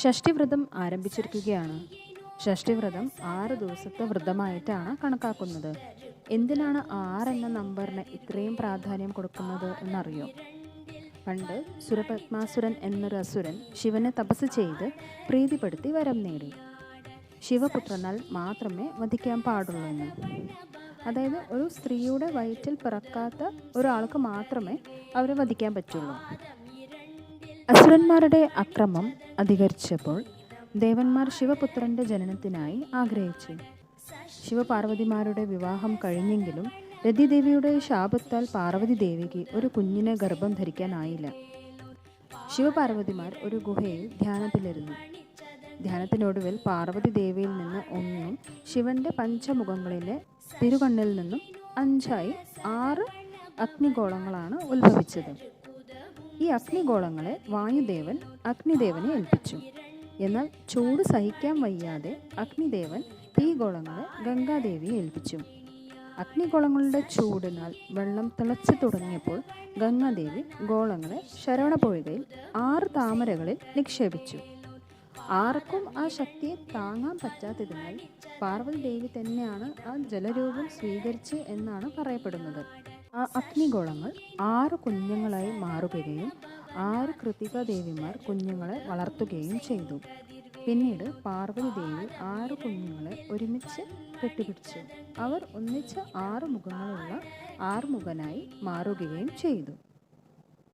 ഷഷ്ഠിവ്രതം ആരംഭിച്ചിരിക്കുകയാണ്. ഷഷ്ഠിവ്രതം 6 ദിവസത്തെ വ്രതമായിട്ടാണ് കണക്കാക്കുന്നത്. എന്തിനാണ് 6 എന്ന നമ്പറിന് ഇത്രയും പ്രാധാന്യം കൊടുക്കുന്നത് എന്നറിയോ? പണ്ട് സുരപത്മാസുരൻ എന്നൊരു അസുരൻ ശിവനെ തപസ് ചെയ്ത് പ്രീതിപ്പെടുത്തി വരം നേടി. ശിവപുത്രനാൽ മാത്രമേ വധിക്കാൻ പാടുള്ളൂ എന്ന്. അതായത് ഒരു സ്ത്രീയുടെ വയറ്റിൽ പിറക്കാത്ത ഒരാൾക്ക് മാത്രമേ അവരെ വധിക്കാൻ പറ്റുള്ളൂ. അസുരന്മാരുടെ അക്രമം അധികരിച്ചപ്പോൾ ദേവന്മാർ ശിവപുത്രന്റെ ജനനത്തിനായി ആഗ്രഹിച്ചു. ശിവപാർവതിമാരുടെ വിവാഹം കഴിഞ്ഞെങ്കിലും രതിദേവിയുടെ ശാപത്താൽ പാർവതി ദേവിക്ക് ഒരു കുഞ്ഞിനെ ഗർഭം ധരിക്കാനായില്ല. ശിവപാർവതിമാർ ഒരു ഗുഹയിൽ ധ്യാനത്തിലിരുന്നു. ധ്യാനത്തിനൊടുവിൽ പാർവതി ദേവിയിൽ നിന്ന് ഒന്നും ശിവന്റെ പഞ്ചമുഖങ്ങളിലെ തിരുകണ്ണിൽ നിന്നും 5ആയി 6 അഗ്നിഗോളങ്ങളാണ് ഉത്ഭവിച്ചത്. ഈ അഗ്നിഗോളങ്ങളെ വായുദേവൻ അഗ്നിദേവനെ ഏൽപ്പിച്ചു. എന്നാൽ ചൂട് സഹിക്കാൻ വയ്യാതെ അഗ്നിദേവൻ തീഗോളങ്ങളെ ഗംഗാദേവിയെ ഏൽപ്പിച്ചു. അഗ്നിഗോളങ്ങളുടെ ചൂടിനാൽ വെള്ളം തിളച്ചു തുടങ്ങിയപ്പോൾ ഗംഗാദേവി ഗോളങ്ങളെ ശരവണപ്പൊയ്കയിൽ 6 താമരകളിൽ നിക്ഷേപിച്ചു. ആർക്കും ആ ശക്തിയെ താങ്ങാൻ പറ്റാത്തതിനാൽ പാർവതി ദേവി തന്നെയാണ് ആ ജലരൂപം സ്വീകരിച്ച് എന്നാണ് പറയപ്പെടുന്നത്. ആ അഗ്നിഗോളങ്ങൾ 6 കുഞ്ഞുങ്ങളായി മാറുകയും 6 കൃതികാദേവിമാർ കുഞ്ഞുങ്ങളെ വളർത്തുകയും ചെയ്തു. പിന്നീട് പാർവതി ദേവി 6 കുഞ്ഞുങ്ങളെ ഒരുമിച്ച് കെട്ടിപ്പിടിച്ചു. അവർ ഒന്നിച്ച് 6 മുഖങ്ങളുള്ള 6 മുഖനായി മാറുകയും ചെയ്തു.